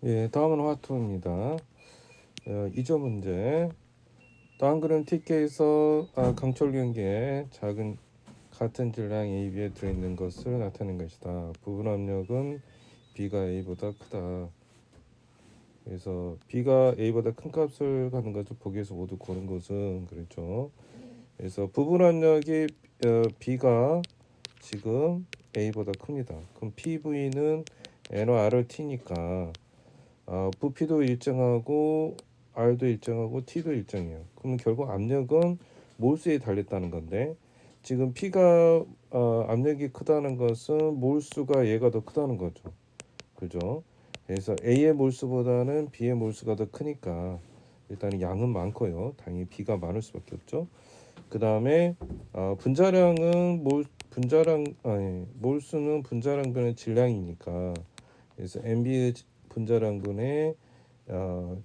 예, 다음은 화투입니다. 2조 문제. 다음 그림 T께에서 강철 경계에 작은 같은 질량 AB에 들어있는 것을 나타낸 것이다. 부분 압력은 B가 A보다 크다. 그래서 B가 A보다 큰 값을 갖는 것을 보기에서 모두 고른 것은 그렇죠. 그래서 부분 압력이 B가 지금 A보다 큽니다. 그럼 PV는 N와 R을 T니까 부피도 일정하고 R도 일정하고 T도 일정해요. 그러면 결국 압력은 몰수에 달렸다는 건데 지금 P가 압력이 크다는 것은 몰수가 얘가 더 크다는 거죠. 그죠? 그래서 A의 몰수보다는 B의 몰수가 더 크니까 일단 양은 많고요. 당연히 B가 많을 수밖에 없죠. 그 다음에 분자량은 몰수는 분자량분의 질량이니까 그래서 MB의 분자량분의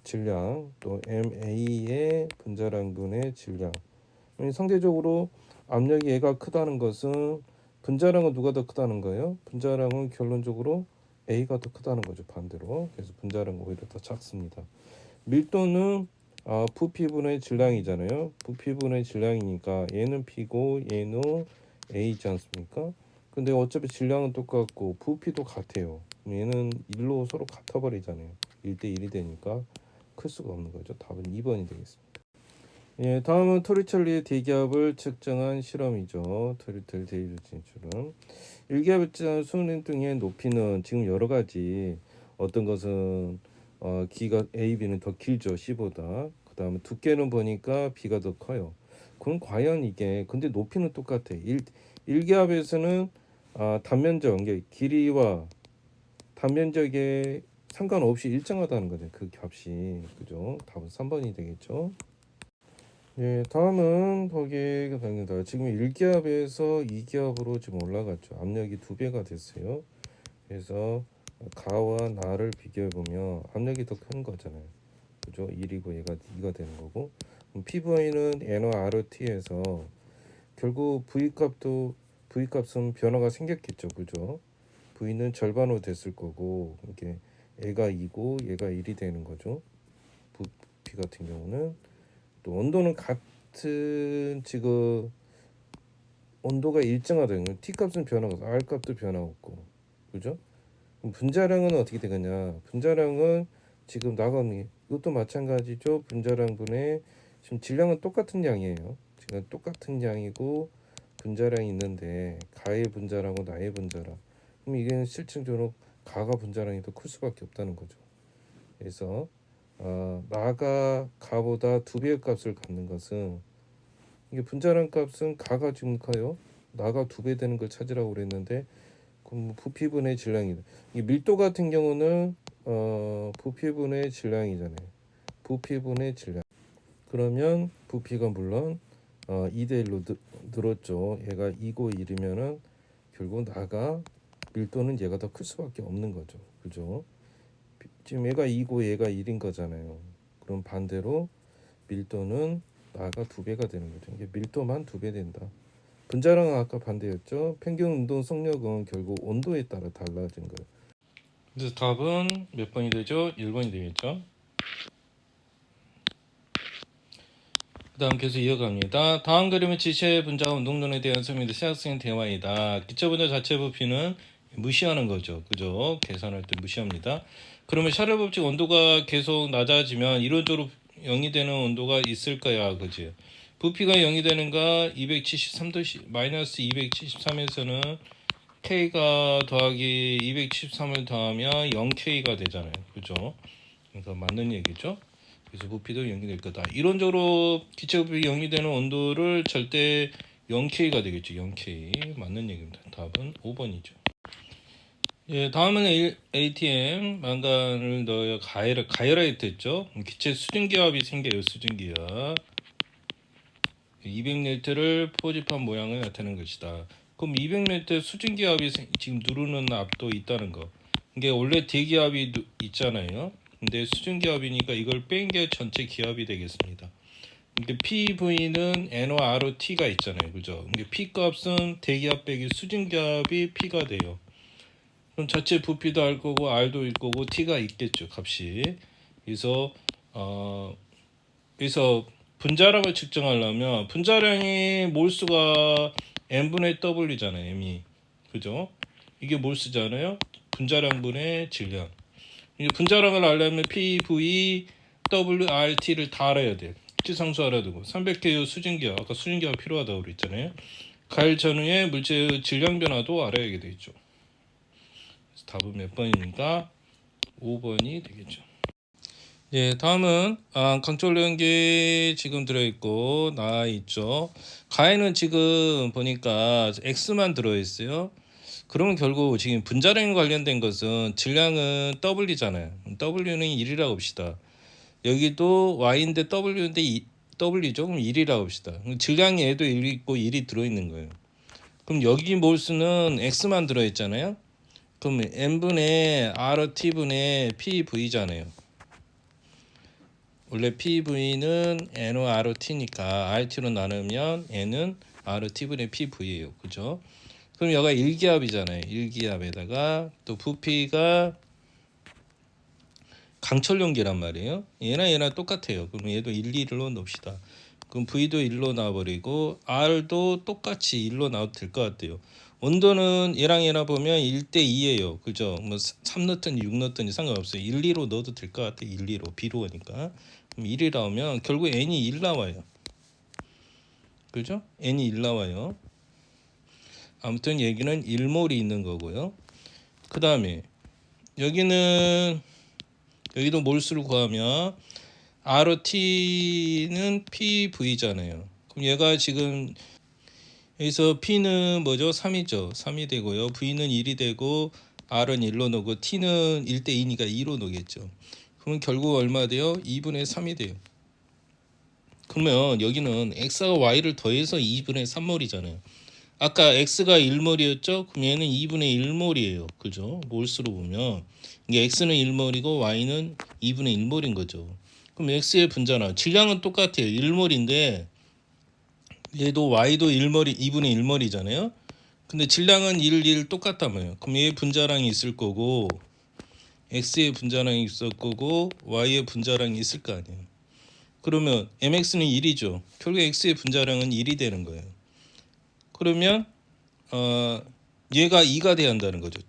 질량 또 MA의 분자량분의 질량. 상대적으로 압력이 얘가 크다는 것은 분자량은 누가 더 크다는 거예요? 분자량은 결론적으로 A가 더 크다는 거죠. 반대로. 그래서 분자량은 오히려 더 작습니다. 밀도는 부피분의 질량이잖아요. 부피분의 질량이니까 얘는 P고 얘는 A지 않습니까? 근데 어차피 질량은 똑같고 부피도 같아요. 얘는 1로 서로 같아버리잖아요. 1대1이 되니까 클 수가 없는 거죠. 답은 2번이 되겠습니다. 예, 다음은 토리첼리의 대기압을 측정한 실험이죠. 토리첼리 대기압 진출은 일기압을 측정한 수능 등의 높이는 지금 여러 가지 어떤 것은 기가 A, B는 더 길죠. C보다. 그 다음에 두께는 보니까 B가 더 커요. 그럼 과연 이게 근데 높이는 똑같아. 일기압에서는 단면적 길이와 단면적에 상관없이 일정하다는 거죠. 그 값이 그죠? 답은 3번이 되겠죠. 예, 다음은 거기가 됩니다. 지금 1기압에서 2기압으로 지금 올라갔죠. 압력이 2배가 됐어요. 그래서 가와 나를 비교해 보면 압력이 더 큰 거잖아요. 그죠? 1이고 얘가 2가 되는 거고. 그럼 PV는 N와 RT에서 결국 V 값은 변화가 생겼겠죠. 그죠? V는 절반으로 됐을 거고 이게 얘가 2고 얘가 1이 되는 거죠. 부피 같은 경우는 또 온도는 같은 지금 온도가 일정하다는 T 값은 변하고 R 값도 변하고 그죠? 그럼 분자량은 어떻게 되겠냐? 분자량은 지금 나가는 이것도 마찬가지죠. 분자량분의 지금 질량은 똑같은 양이에요. 지금 똑같은 양이고 분자량이 있는데 가의 분자량하고 나의 분자량. 그럼 이게 실질적으로 가가 분자량이 더 클 수밖에 없다는 거죠. 그래서 나가 가보다 2배의 값을 갖는 것은 이게 분자량 값은 가가 지금 커요. 나가 2배 되는 걸 찾으라고 그랬는데 그럼 부피분의 질량이다. 이 밀도 같은 경우는 부피분의 질량이잖아요. 부피분의 질량. 그러면 부피가 물론 2대1로 늘었죠. 얘가 2고 1이면은 결국 나가 밀도는 얘가 더 클 수밖에 없는 거죠. 그죠? 지금 얘가 2고 얘가 1인 거잖아요. 그럼 반대로 밀도는 나가 2배가 되는 거죠. 이게 밀도만 2배 된다. 분자량은 아까 반대였죠. 평균 운동 속력은 결국 온도에 따라 달라진 거예요. 그래서 답은 몇 번이 되죠? 1번이 되겠죠. 그 다음 계속 이어갑니다. 다음 그림은 지체의 분자와 운동론에 대한 설명인데 시작생 대화이다. 기체 분자 자체 부피는 무시하는 거죠. 그죠? 계산할 때 무시합니다. 그러면 샤를 법칙 온도가 계속 낮아지면 이론적으로 0이 되는 온도가 있을 거야. 그지? 부피가 0이 되는가 273도 마이너스 273에서는 K가 더하기 273을 더하면 0K가 되잖아요. 그죠? 그래서 맞는 얘기죠. 그래서 부피도 0이 될 거다. 이론적으로 기체 부피 0이 되는 온도를 절대 0K가 되겠죠. 0K. 맞는 얘기입니다. 답은 5번이죠. 예, 다음은 ATM 망간을 넣어야 가열하게 됐죠. 기체 수증기압이 생겨요. 수증기압. 200L를 포집한 모양을 나타내는 것이다. 그럼 200L 수증기압이 지금 누르는 압도 있다는 거. 이게 원래 대기압이 있잖아요. 근데 수증기압이니까 이걸 뺀 게 전체 기압이 되겠습니다. 이게 PV는 N와 RT가 있잖아요. 그죠? 이게 P 값은 대기압 빼기 수증기압이 P가 돼요. 그럼 자체 부피도 알 거고 R도 있을 거고 T가 있겠죠, 값이. 그래서 그래서 분자량을 측정하려면 분자량이 몰수가 n분의 w잖아요, m이. 그죠? 이게 몰수잖아요. 분자량분의 질량. 이제 분자량을 알려면 PV, WRT를 다 알아야 돼요. 수치상수 알아두고 300K 수증기압, 아까 수증기압 필요하다고 그랬잖아요. 가열 전후의 물체의 질량 변화도 알아야 되겠죠. 그래서 답은 몇 번입니까? 5번이 되겠죠. 예, 다음은 강철연계 지금 들어있고 나와 있죠. 가에는 지금 보니까 X만 들어있어요. 그러면 결국 지금 분자량 관련된 것은 질량은 W잖아요. W는 1이라고 봅시다. 여기도 Y인데 W인데 W죠. 그럼 1이라고 봅시다. 질량이 얘도 1이 있고 1이 들어있는 거예요. 그럼 여기 몰수는 X만 들어있잖아요. 그럼 N분의 RT분의 PV잖아요. 원래 PV는 NORT니까 RT로 나누면 N은 RT분의 PV예요. 그죠? 그럼 여기가 1기압이잖아요. 1기압에다가 또 부피가 강철용기란 말이에요. 얘나 똑같아요. 그럼 얘도 1, 2로 넣읍시다. 그럼 V도 1로 나와버리고 R도 똑같이 1로 나와도 될 것 같아요. 온도는 얘랑 보면 1대 2예요. 그죠? 뭐 3 넣든지 6 넣든지 상관없어요. 1, 2로 넣어도 될 것 같아요. 1, 2로 B로 오니까. 그럼 1이 나오면 결국 N이 1 나와요. 그죠? N이 1 나와요. 아무튼 여기는 1몰이 있는 거고요. 그 다음에 여기는 여기도 몰수를 구하면 RT는 PV잖아요. 그럼 얘가 지금 여기서 P는 뭐죠? 3이죠. 3이 되고요. V는 1이 되고 R은 1로 놓고 T는 1대 2니까 2로 놓겠죠. 그러면 결국 얼마 돼요? 2분의 3이 돼요. 그러면 여기는 X와 Y를 더해서 2분의 3몰이잖아요. 아까 X가 1몰이었죠? 그럼 얘는 2분의 1몰이에요. 그죠? 몰수로 보면 이게 X는 1몰이고 Y는 2분의 1몰인 거죠. 그럼 X의 분자나 질량은 똑같아요. 1몰인데 얘도 Y도 1몰이 2분의 1몰이잖아요. 근데 질량은 1, 1 똑같단 말이에요. 그럼 얘의 분자량이 있을 거고 X의 분자량이 있을 거고 Y의 분자량이 있을 거 아니에요. 그러면 MX는 1이죠. 결국 X의 분자량은 1이 되는 거예요. 그러면 얘가 2가 돼야 한다는 거죠.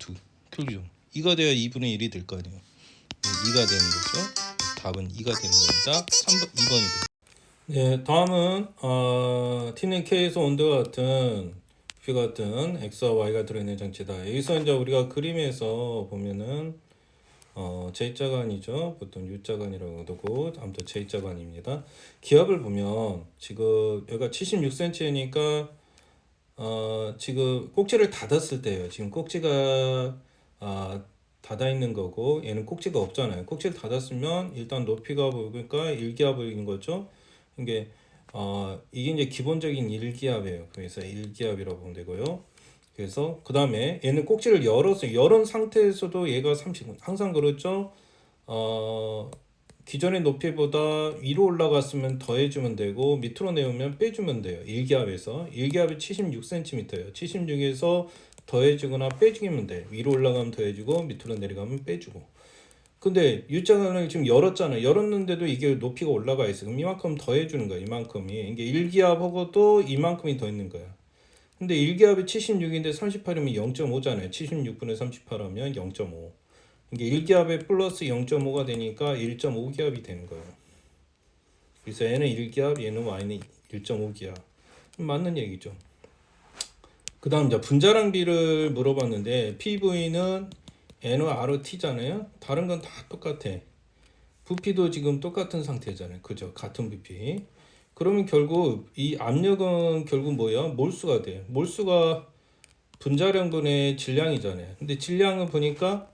그죠? 2가 돼야 2분의 1이 될 거 아니에요. 2가 되는 거죠. 답은 2가 되는 겁니다. 3번, 2번이 돼요. 네, 다음은 T는 K에서 온도가 같은 부피 같은 X와 Y가 들어있는 장치다. 여기서 이제 우리가 그림에서 보면은 J자가 아니죠. 보통 U자가 아니라고 하고 아무튼 J자가 아닙니다. 기압을 보면 지금 여기가 76cm니까 지금 꼭지를 닫았을 때예요. 지금 꼭지가 닫아 있는 거고 얘는 꼭지가 없잖아요. 꼭지를 닫았으면 일단 높이가 보니까 1기압인 거죠. 이게 이제 기본적인 1기압이에요. 그래서 1기압이라고 보면 되고요. 그래서 그 다음에 얘는 꼭지를 열은 상태에서도 얘가 30 항상 그렇죠. 기존의 높이보다 위로 올라갔으면 더해주면 되고 밑으로 내오면 빼주면 돼요. 1기압에서 1기압이 76cm예요. 76에서 더해주거나 빼주기면 돼. 위로 올라가면 더해주고 밑으로 내려가면 빼주고. 근데 U자는 지금 열었잖아요. 열었는데도 이게 높이가 올라가 있어. 그럼 이만큼 더해주는 거야. 이만큼이. 이게 1기압하고도 이만큼이 더 있는 거야. 근데 1기압이 76인데 38이면 0.5잖아요. 76분의 38하면 0.5. 이게 1기압에 플러스 0.5가 되니까 1.5기압이 되는 거예요. 그래서 얘는 1기압, 얘는 Y는 1.5기압. 맞는 얘기죠. 그 다음 이제 분자량비를 물어봤는데 PV는 NORT잖아요. 다른 건 다 똑같아. 부피도 지금 똑같은 상태잖아요. 그죠? 같은 부피. 그러면 결국 이 압력은 결국 뭐야? 몰수가 돼. 몰수가 분자량분의 질량이잖아요. 근데 질량은 보니까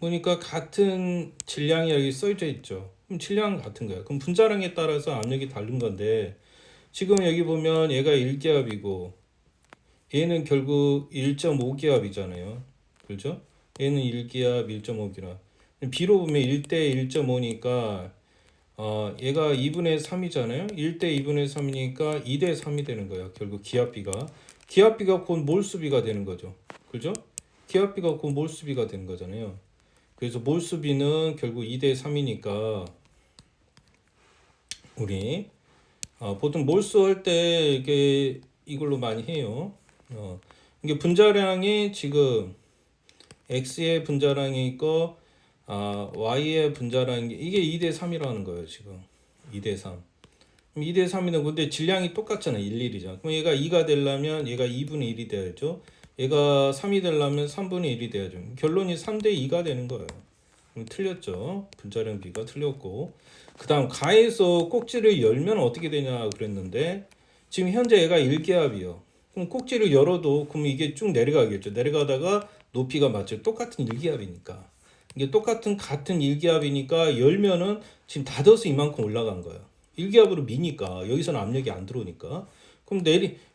보니까 같은 질량이 여기 써져 있죠. 그럼 질량은 같은 거야. 그럼 분자량에 따라서 압력이 다른 건데 지금 여기 보면 얘가 1기압이고 얘는 결국 1.5기압이잖아요. 그렇죠? 얘는 1기압 1.5기압. B로 보면 1대 1.5니까 얘가 2분의 3이잖아요. 1대 2분의 3이니까 2대 3이 되는 거야. 결국 기압비가 곧 몰수비가 되는 거죠. 그죠? 기압비가 곧 몰수비가 되는 거잖아요. 그래서 몰수비는 결국 2대 3이니까 우리 보통 몰수할 때 이게 이걸로 많이 해요. 이게 분자량이 지금 x의 분자량이 있고 y의 분자량이 이게 2대 3이라는 거예요. 지금 2대 3. 2대 3이는 근데 질량이 똑같잖아요. 1, 1이잖아. 그럼 얘가 2가 되려면 얘가 2분의 1이 돼야죠. 얘가 3이 되려면 3분의 1이 돼야죠. 결론이 3대 2가 되는 거예요. 그럼 틀렸죠. 분자량 B가 틀렸고. 그 다음 가에서 꼭지를 열면 어떻게 되냐 그랬는데 지금 현재 얘가 1기압이요. 그럼 꼭지를 열어도 그럼 이게 쭉 내려가겠죠. 내려가다가 높이가 맞죠. 똑같은 1기압이니까. 이게 같은 1기압이니까 열면은 지금 닫아서 이만큼 올라간 거예요. 1기압으로 미니까 여기서는 압력이 안 들어오니까. 그럼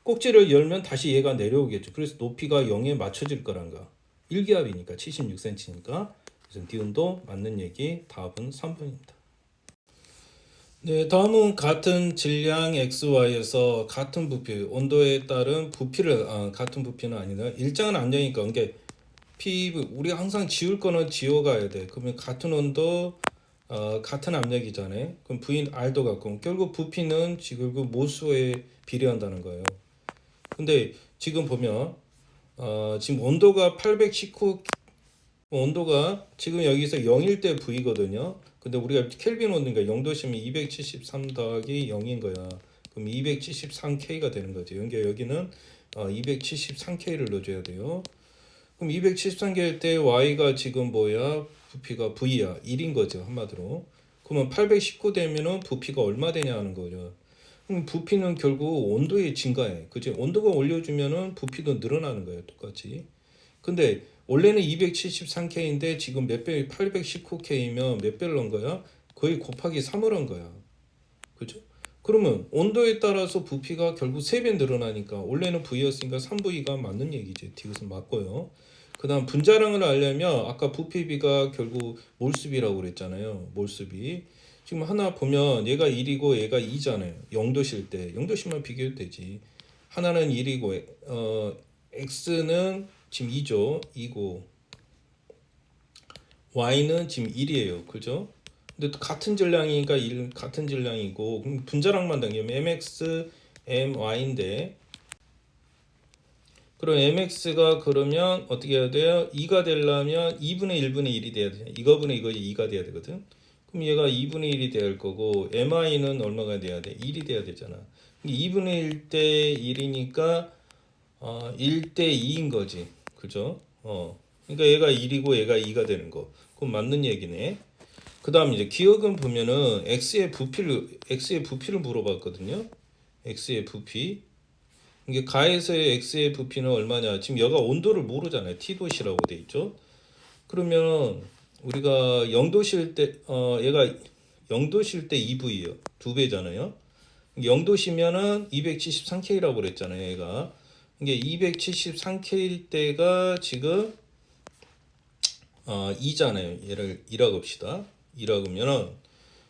꼭지를 열면 다시 얘가 내려오겠죠. 그래서 높이가 0에 맞춰질 거란 거야. 1기압이니까 76cm니까. 그래서 디온도 맞는 얘기. 답은 3번입니다. 네, 다음은 같은 질량 XY에서 같은 부피, 온도에 따른 부피를 같은 부피는 아니다. 일정한 압력이니까 그러니까 PV 우리가 항상 지울 거는 지워가야 돼. 그러면 같은 온도, 같은 압력이잖아요. 그럼 V R도 같고 결국 부피는 지금 그 모수에 비례한다는 거예요. 근데 지금 보면 지금 온도가 819 온도가 지금 여기서 0일 때 V거든요. 근데 우리가 켈빈 온도니까 0도시면 273 더하기 0인 거야. 그럼 273K가 되는 거죠. 여기는 273K를 넣어줘야 돼요. 그럼 273K일 때 Y가 지금 뭐야? 부피가 V야. 1인 거죠. 한마디로. 그러면 819 되면은 부피가 얼마 되냐 하는 거죠. 그럼 부피는 결국 온도의 증가해. 그지? 온도가 올려주면은 부피도 늘어나는 거예요. 똑같이. 근데 원래는 273K인데 지금 몇 배, 819K면 몇 배를 넣은 거야? 거의 곱하기 3을 한 거야. 그죠? 그러면 온도에 따라서 부피가 결국 3배 늘어나니까 원래는 V였으니까 3V가 맞는 얘기지. 이것은 맞고요. 그 다음 분자량을 알려면 아까 부피비가 결국 몰수비라고 그랬잖아요. 몰수비. 지금 하나 보면 얘가 1이고 얘가 2잖아요. 0도실 때. 0도실만 비교해도 되지. 하나는 1이고 X는 지금 2죠. 2고 Y는 지금 1이에요. 그죠? 근데 또 같은 질량이니까 같은 질량이고 그럼 분자량만 당기면 mx my인데 그럼 mx가 그러면 어떻게 해야 돼요? 2가 되려면 2분의 1분의 1이 돼야 돼. 이거분의 이거 2가 돼야 되거든. 그럼 얘가 2분의 1이 될 거고 my는 얼마가 돼야 돼? 1이 돼야 되잖아. 2분의 1 대 1이니까 1 대 2인 거지. 그죠? 그러니까 얘가 1이고 얘가 2가 되는 거. 그럼 맞는 얘기네. 그다음 이제 기억은 보면은 x의 부피를 물어봤거든요. x의 부피. 이게 가에서의 x의 부피는 얼마냐? 지금 여가 온도를 모르잖아요. T도시라고 돼 있죠. 그러면 우리가 0도실 때 얘가 0도실 때 2V예요. 2배잖아요. 0도시면은 273K라고 그랬잖아요, 얘가. 이게 273K일 때가 지금 2잖아요. 얘를 2라고 합시다. 2라고 하면은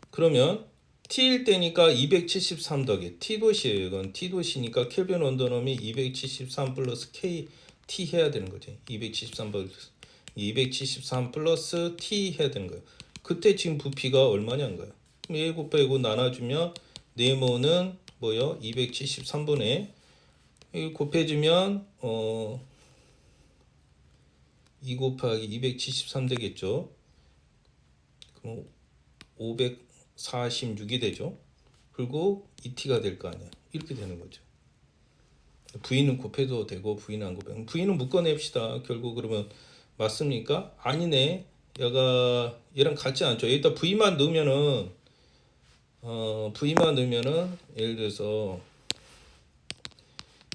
그러면 T일 때니까 273 더하기 T도시예요. 이건 T도시니까 켈빈 원더놈이 273 플러스 K T 해야 되는 거지. 273 플러스 T 해야 되는 거예요. 그때 지금 부피가 얼마냐는 거예요. 그럼 얘 곱하고 나눠주면 네모는 뭐요? 273분의 곱해주면 2 곱하기 273 되겠죠. 그럼 546이 되죠. 그리고 2t가 될 거 아니야. 이렇게 되는 거죠. v는 곱해도 되고 v는 안 곱해. v는 묶어냅시다. 결국 그러면 맞습니까? 아니네. 얘랑 같지 않죠. 일단 v만 넣으면은 예를 들어서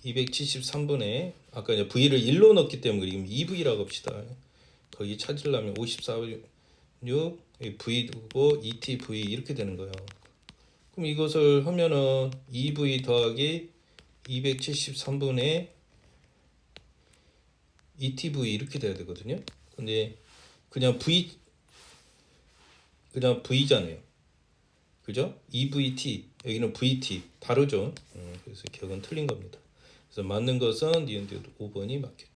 273분의 아까 이제 v를 1로 넣기 때문에 지금 2v라고 합시다. 거기 찾으려면 54 6 v 두고 2tv 이렇게 되는 거예요. 그럼 이것을 하면은 2v 더하기 273분의 2tv 이렇게 돼야 되거든요. 근데 그냥 V잖아요. 그죠? EVT 여기는 VT 다르죠. 그래서 기억은 틀린 겁니다. 그래서 맞는 것은 니은디귿 5번이 맞겠죠.